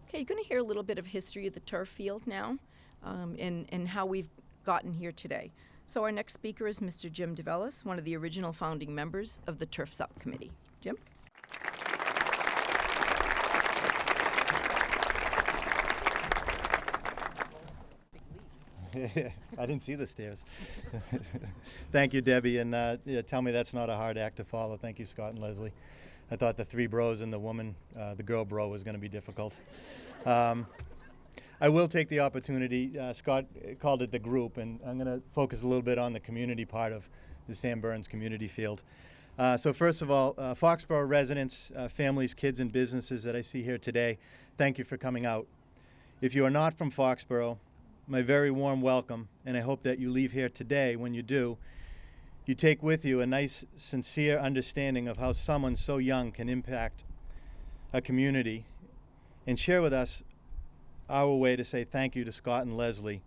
Okay, you're going to hear a little bit of history of the turf field now, and how we've gotten here today. So our next speaker is Mr. Jim DeVellis, one of the original founding members of the Turf Subcommittee. Jim? I didn't see the stairs. Thank you, Debbie, and tell me that's not a hard act to follow. Thank you, Scott and Leslie. I thought the three bros and the girl bro was going to be difficult. I will take the opportunity. Scott called it the group, and I'm going to focus a little bit on the community part of the Sam Burns Community Field. So first of all, Foxborough residents, families, kids, and businesses that I see here today, thank you for coming out. If you are not from Foxborough, my very warm welcome, and I hope that you leave here today. When you do, you take with you a nice, sincere understanding of how someone so young can impact a community, and share with us our way to say thank you to Scott and Leslie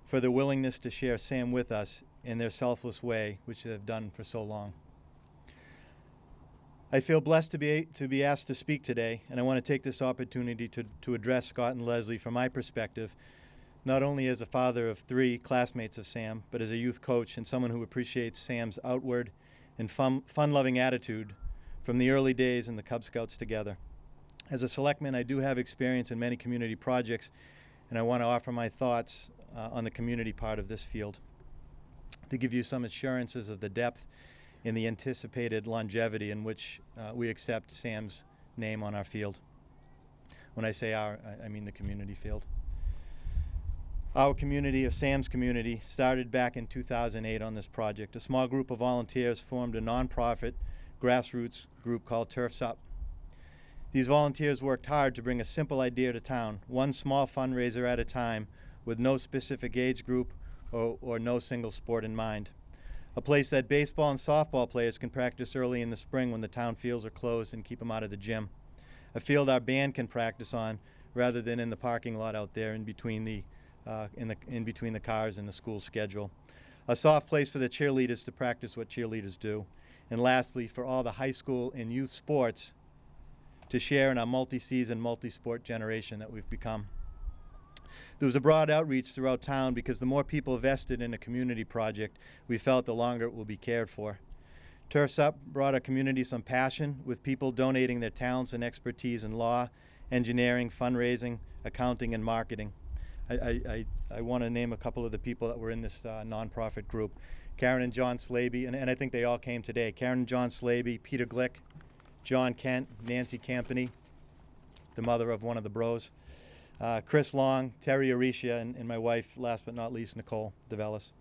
for their willingness to share Sam with us in their selfless way, which they have done for so long. I feel blessed to be asked to speak today, and I want to take this opportunity to address Scott and Leslie from my perspective, not only as a father of three classmates of Sam, but as a youth coach and someone who appreciates Sam's outward and fun-loving attitude from the early days in the Cub Scouts together. As a selectman, I do have experience in many community projects, and I want to offer my thoughts on the community part of this field to give you some assurances of the depth and the anticipated longevity in which we accept Sam's name on our field. When I say our, I mean the community field. Our community, of Sam's community, started back in 2008 on this project. A small group of volunteers formed a nonprofit grassroots group called Turf's Up. These volunteers worked hard to bring a simple idea to town, one small fundraiser at a time, with no specific age group or no single sport in mind. A place that baseball and softball players can practice early in the spring when the town fields are closed and keep them out of the gym. A field our band can practice on rather than in the parking lot out there in between the cars and the school schedule. A soft place for the cheerleaders to practice what cheerleaders do. And lastly, for all the high school and youth sports to share in our multi-season, multi-sport generation that we've become. There was a broad outreach throughout town because the more people vested in a community project, we felt the longer it will be cared for. Turf's Up brought our community some passion, with people donating their talents and expertise in law, engineering, fundraising, accounting, and marketing. I want to name a couple of the people that were in this nonprofit group. Karen and John Slaby, and I think they all came today. Karen and John Slaby, Peter Glick, John Kent, Nancy Campany, the mother of one of the bros, Chris Long, Terry Arisha, and my wife, last but not least, Nicole DeVellis.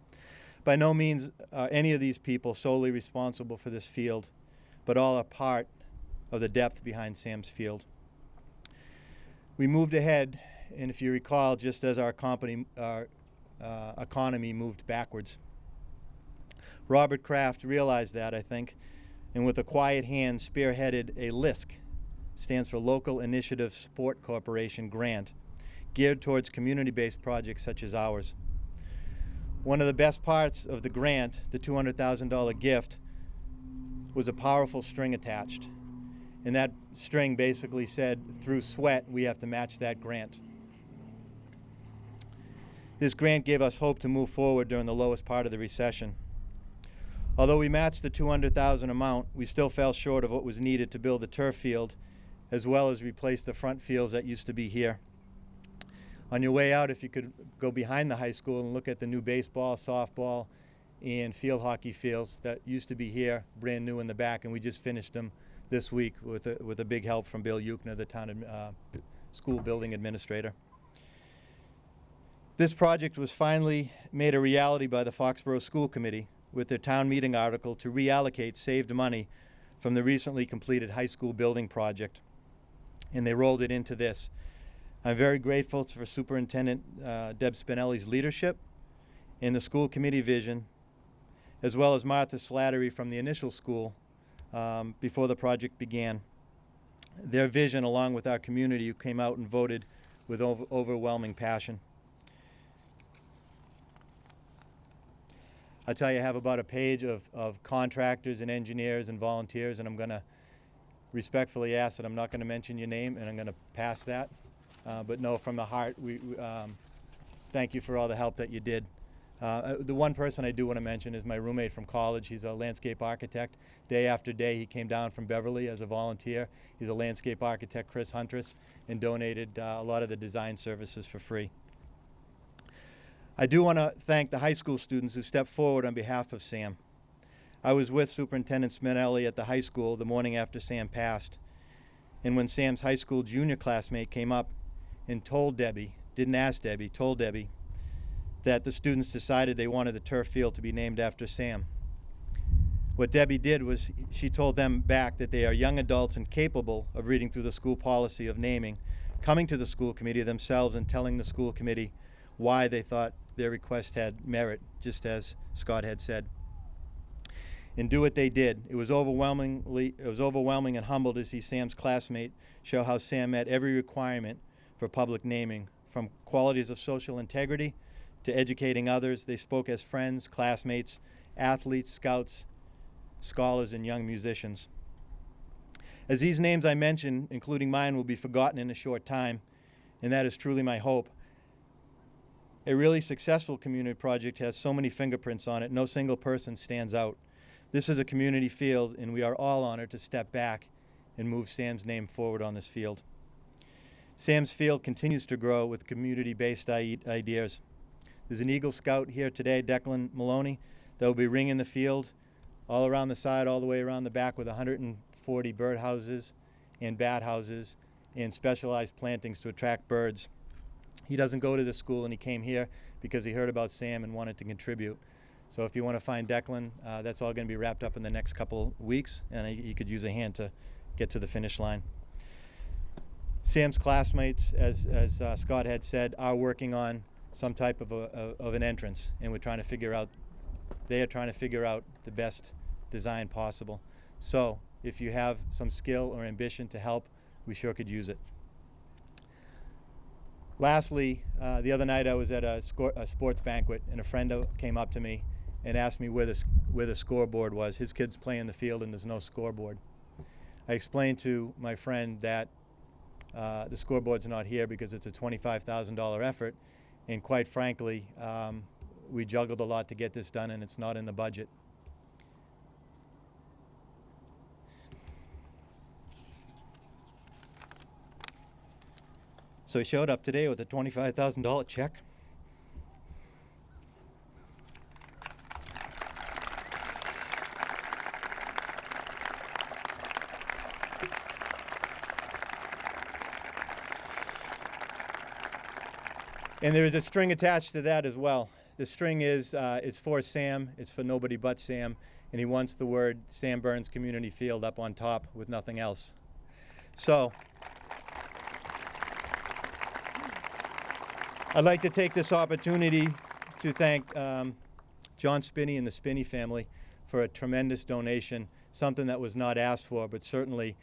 By no means are any of these people solely responsible for this field, but all are part of the depth behind Sam's field. We moved ahead, and if you recall, just as our economy moved backwards. Robert Kraft realized that, I think, and with a quiet hand spearheaded a LISC, stands for Local Initiative Sport Corporation grant, geared towards community-based projects such as ours. One of the best parts of the grant, the $200,000 gift, was a powerful string attached. And that string basically said, through sweat, we have to match that grant. This grant gave us hope to move forward during the lowest part of the recession. Although we matched the $200,000 amount, we still fell short of what was needed to build the turf field, as well as replace the front fields that used to be here. On your way out, if you could go behind the high school and look at the new baseball, softball, and field hockey fields that used to be here, brand new in the back, and we just finished them this week with a big help from Bill Euchner, the town school building administrator. This project was finally made a reality by the Foxborough School Committee with their town meeting article to reallocate saved money from the recently completed high school building project, and they rolled it into this. I'm very grateful for Superintendent Deb Spinelli's leadership and the school committee vision, as well as Martha Slattery from the initial school before the project began. Their vision, along with our community who came out and voted with overwhelming passion. I'll tell you, I have about a page of contractors and engineers and volunteers, and I'm going to respectfully ask that I'm not going to mention your name, and I'm going to pass that. but no, from the heart, thank you for all the help that you did. The one person I do want to mention is my roommate from college. He's a landscape architect. Day after day, he came down from Beverly as a volunteer. He's a landscape architect, Chris Huntress, and donated a lot of the design services for free. I do want to thank the high school students who stepped forward on behalf of Sam. I was with Superintendent Spinelli at the high school the morning after Sam passed. And when Sam's high school junior classmate came up and told Debbie, didn't ask Debbie, told Debbie, that the students decided they wanted the turf field to be named after Sam. What Debbie did was she told them back that they are young adults and capable of reading through the school policy of naming, coming to the school committee themselves and telling the school committee why they thought their request had merit, just as Scott had said. And do what they did. It was overwhelming and humbled to see Sam's classmate show how Sam met every requirement for public naming, from qualities of social integrity to educating others. They spoke as friends, classmates, athletes, scouts, scholars, and young musicians. As these names I mentioned, including mine, will be forgotten in a short time, and that is truly my hope. A really successful community project has so many fingerprints on it, no single person stands out. This is a community field, and we are all honored to step back and move Sam's name forward on this field. Sam's Field continues to grow with community-based ideas. There's an Eagle Scout here today, Declan Maloney, that will be ringing the field all around the side, all the way around the back, with 140 bird houses and bat houses and specialized plantings to attract birds. He doesn't go to this school, and he came here because he heard about Sam and wanted to contribute. So if you want to find Declan, that's all going to be wrapped up in the next couple weeks, and he could use a hand to get to the finish line. Sam's classmates, as Scott had said, are working on some type of an entrance, and they are trying to figure out the best design possible. So if you have some skill or ambition to help, we sure could use it. Lastly, the other night I was at a sports banquet, and a friend came up to me and asked me where the scoreboard was. His kids play in the field and there's no scoreboard. I explained to my friend that the scoreboard's not here because it's a $25,000 effort, and quite frankly, we juggled a lot to get this done, and it's not in the budget. So he showed up today with a $25,000 check. And there is a string attached to that as well. The string is for Sam, it's for nobody but Sam, and he wants the word Sam Burns Community Field up on top with nothing else. So I'd like to take this opportunity to thank John Spinney and the Spinney family for a tremendous donation, something that was not asked for, but certainly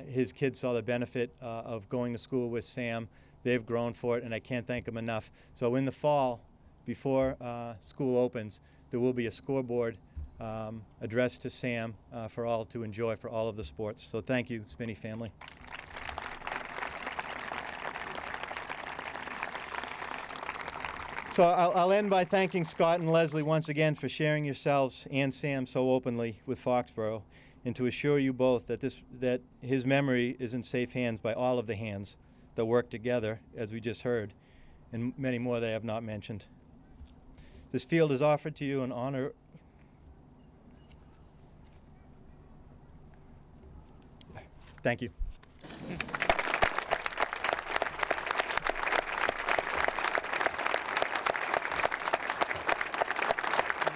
his kids saw the benefit of going to school with Sam. They've grown for it, and I can't thank them enough. So in the fall, before school opens, there will be a scoreboard addressed to Sam for all to enjoy for all of the sports. So thank you, Spinney family. So I'll end by thanking Scott and Leslie once again for sharing yourselves and Sam so openly with Foxborough, and to assure you both that his memory is in safe hands by all of the hands that work together, as we just heard, and many more that I have not mentioned. This field is offered to you in honor Thank you.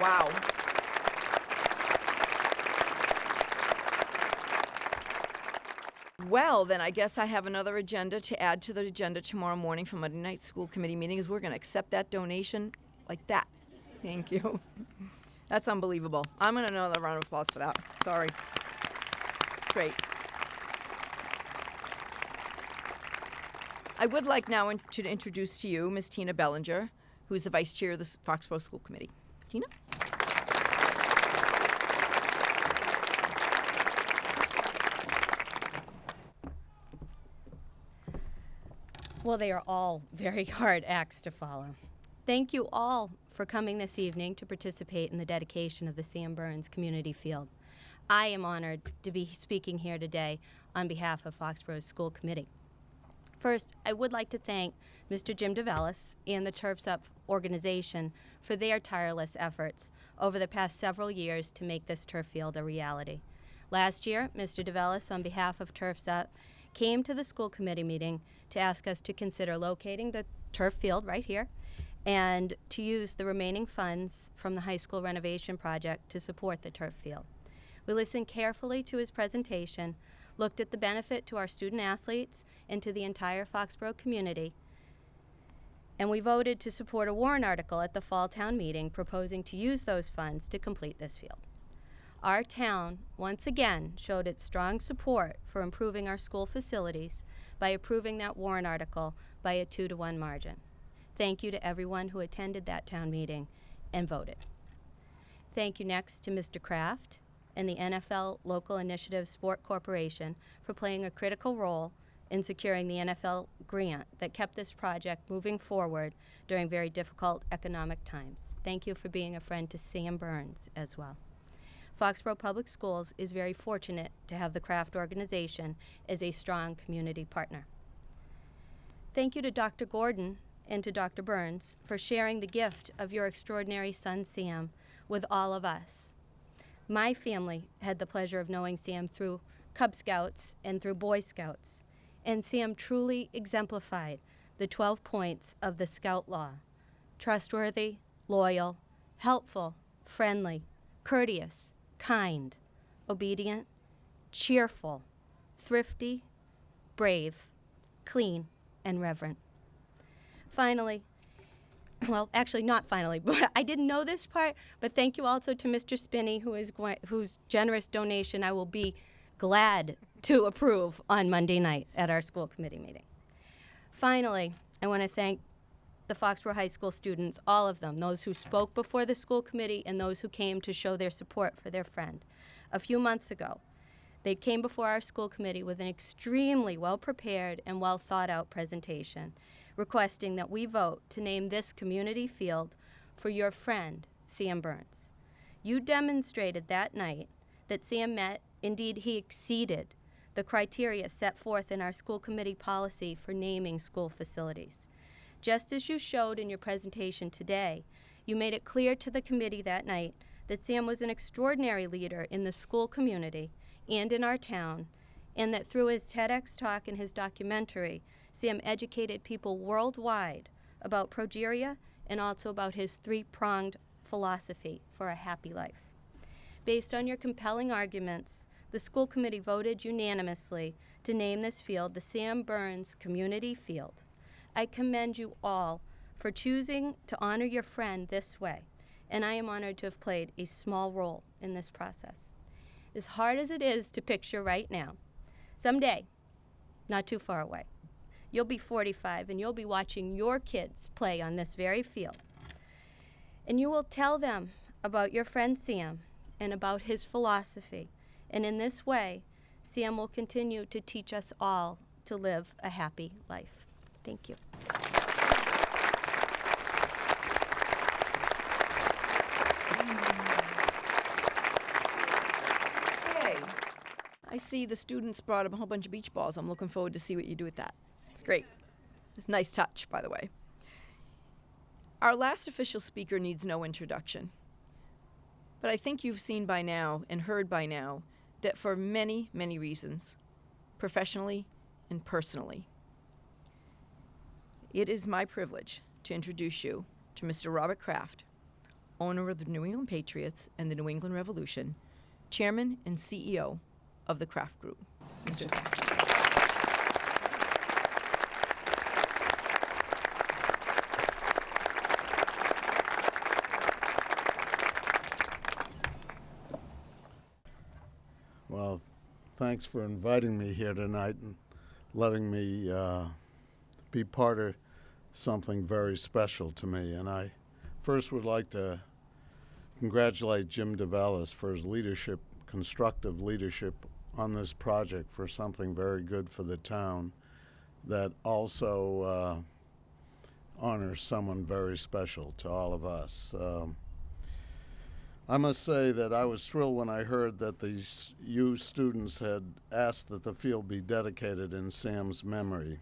Wow. Well, then I guess I have another agenda to add to the agenda tomorrow morning for Monday night school committee meetings. We're going to accept that donation like that. Thank you. That's unbelievable. I'm going to another round of applause for that. Sorry. Great. I would like now to introduce to you Ms. Tina Bellinger, who's the vice chair of the Foxborough School Committee. Tina? Well, they are all very hard acts to follow. Thank you all for coming this evening to participate in the dedication of the Sam Burns Community Field. I am honored to be speaking here today on behalf of Foxborough's School Committee. First, I would like to thank Mr. Jim DeVellis and the Turfs Up organization for their tireless efforts over the past several years to make this turf field a reality. Last year, Mr. DeVellis, on behalf of Turfs Up, came to the school committee meeting to ask us to consider locating the turf field right here and to use the remaining funds from the high school renovation project to support the turf field. We listened carefully to his presentation, looked at the benefit to our student athletes and to the entire Foxborough community, and we voted to support a warrant article at the fall town meeting proposing to use those funds to complete this field. Our town once again showed its strong support for improving our school facilities by approving that warrant article by a 2-to-1 margin. Thank you to everyone who attended that town meeting and voted. Thank you next to Mr. Kraft and the NFL Local Initiative Sport Corporation for playing a critical role in securing the NFL grant that kept this project moving forward during very difficult economic times. Thank you for being a friend to Sam Burns as well. Foxborough Public Schools is very fortunate to have the Kraft organization as a strong community partner. Thank you to Dr. Gordon and to Dr. Burns for sharing the gift of your extraordinary son, Sam, with all of us. My family had the pleasure of knowing Sam through Cub Scouts and through Boy Scouts, and Sam truly exemplified the 12 points of the Scout Law: trustworthy, loyal, helpful, friendly, courteous, kind, obedient, cheerful, thrifty, brave, clean, and reverent. Finally, well, actually not finally, but I didn't know this part, but thank you also to Mr. Spinney, whose generous donation I will be glad to approve on Monday night at our school committee meeting. Finally, I want to thank the Foxborough High School students, all of them, those who spoke before the school committee and those who came to show their support for their friend. A few months ago, they came before our school committee with an extremely well-prepared and well-thought-out presentation, requesting that we vote to name this community field for your friend, Sam Burns. You demonstrated that night that Sam met, indeed he exceeded, the criteria set forth in our school committee policy for naming school facilities. Just as you showed in your presentation today, you made it clear to the committee that night that Sam was an extraordinary leader in the school community and in our town, and that through his TEDx talk and his documentary, Sam educated people worldwide about progeria and also about his 3-pronged philosophy for a happy life. Based on your compelling arguments, the school committee voted unanimously to name this field the Sam Burns Community Field. I commend you all for choosing to honor your friend this way, and I am honored to have played a small role in this process. As hard as it is to picture right now, someday, not too far away, you'll be 45 and you'll be watching your kids play on this very field. And you will tell them about your friend Sam and about his philosophy. And in this way, Sam will continue to teach us all to live a happy life. Thank you. Hey, I see the students brought a whole bunch of beach balls. I'm looking forward to see what you do with that. It's great. It's a nice touch, by the way. Our last official speaker needs no introduction. But I think you've seen by now and heard by now that for many, many reasons, professionally and personally, it is my privilege to introduce you to Mr. Robert Kraft, owner of the New England Patriots and the New England Revolution, chairman and CEO of the Kraft Group. Mr. Well, thanks for inviting me here tonight and letting me be part of something very special to me. And I first would like to congratulate Jim DeVellis for his leadership, constructive leadership on this project for something very good for the town. that also honors someone very special to all of us. I must say that I was thrilled when I heard that the U students had asked that the field be dedicated in Sam's memory.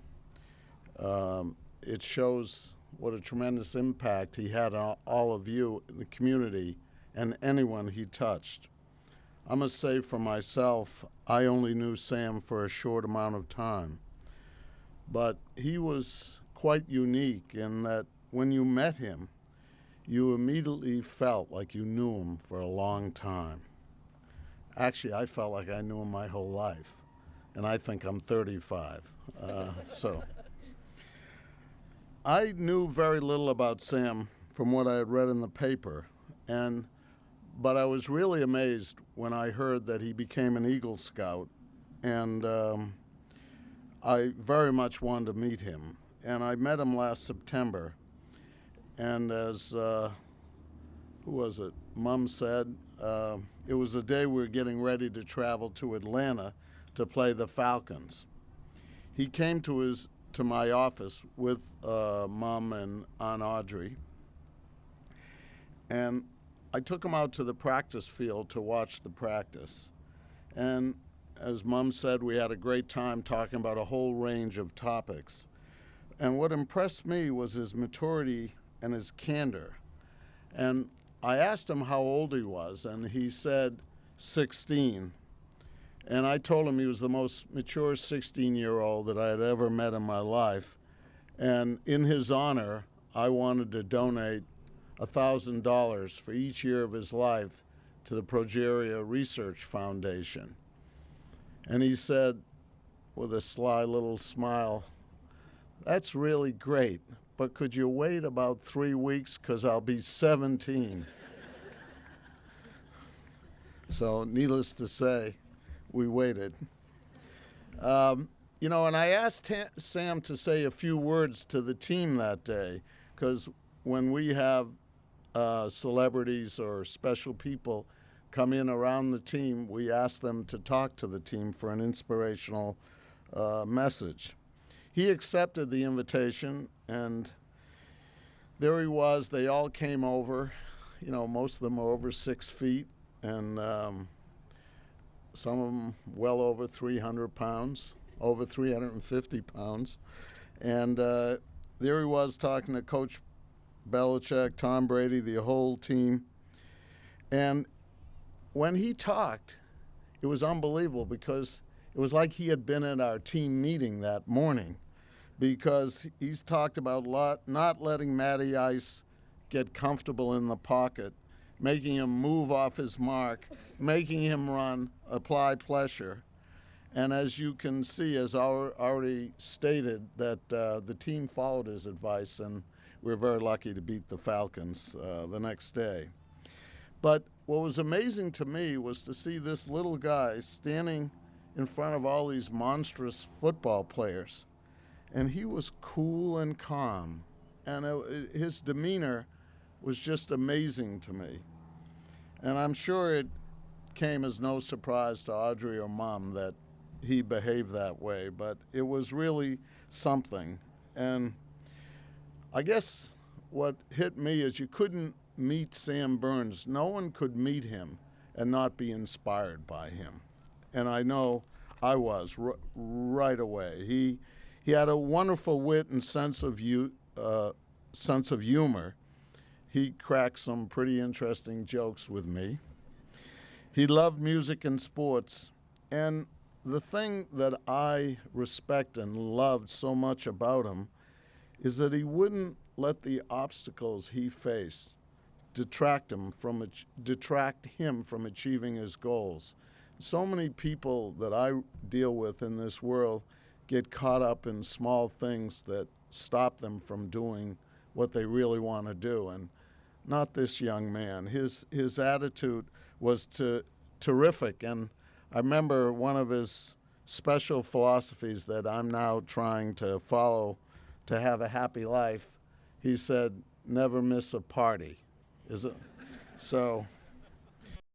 It shows what a tremendous impact he had on all of you in the community and anyone he touched. I must say for myself, I only knew Sam for a short amount of time, but he was quite unique in that when you met him, you immediately felt like you knew him for a long time. Actually, I felt like I knew him my whole life, and I think I'm 35. So I knew very little about Sam from what I had read in the paper, but I was really amazed when I heard that he became an Eagle Scout, and I very much wanted to meet him. And I met him last September, and as, who was it, Mom said, it was the day we were getting ready to travel to Atlanta to play the Falcons. He came to my office with Mom and Aunt Audrey, and I took him out to the practice field to watch the practice. And as Mom said, we had a great time talking about a whole range of topics. And what impressed me was his maturity and his candor. And I asked him how old he was, and he said 16. And I told him he was the most mature 16-year-old that I had ever met in my life. And in his honor, I wanted to donate $1,000 for each year of his life to the Progeria Research Foundation. And he said, with a sly little smile, "That's really great, but could you wait about 3 weeks, because I'll be 17. So needless to say, we waited. And I asked Sam to say a few words to the team that day, because when we have celebrities or special people come in around the team, we ask them to talk to the team for an inspirational message. He accepted the invitation, and there he was. They all came over. Most of them were over 6 feet, and some of them well over 300 pounds, over 350 pounds. And there he was talking to Coach Belichick, Tom Brady, the whole team. And when he talked, it was unbelievable, because it was like he had been at our team meeting that morning, because he's talked about not letting Matty Ice get comfortable in the pocket, making him move off his mark, making him run, apply pressure. And as you can see, as already stated, that the team followed his advice, and we were very lucky to beat the Falcons the next day. But what was amazing to me was to see this little guy standing in front of all these monstrous football players. And he was cool and calm. And his demeanor was just amazing to me. And I'm sure it came as no surprise to Audrey or Mom that he behaved that way. But it was really something. And I guess what hit me is you couldn't meet Sam Burns. No one could meet him and not be inspired by him. And I know I was right away. He had a wonderful wit and sense of humor. He cracked some pretty interesting jokes with me. He loved music and sports. And the thing that I respect and loved so much about him is that he wouldn't let the obstacles he faced detract him from achieving his goals. So many people that I deal with in this world get caught up in small things that stop them from doing what they really want to do, and not this young man. His attitude was terrific, and I remember one of his special philosophies that I'm now trying to follow to have a happy life. He said, "Never miss a party." So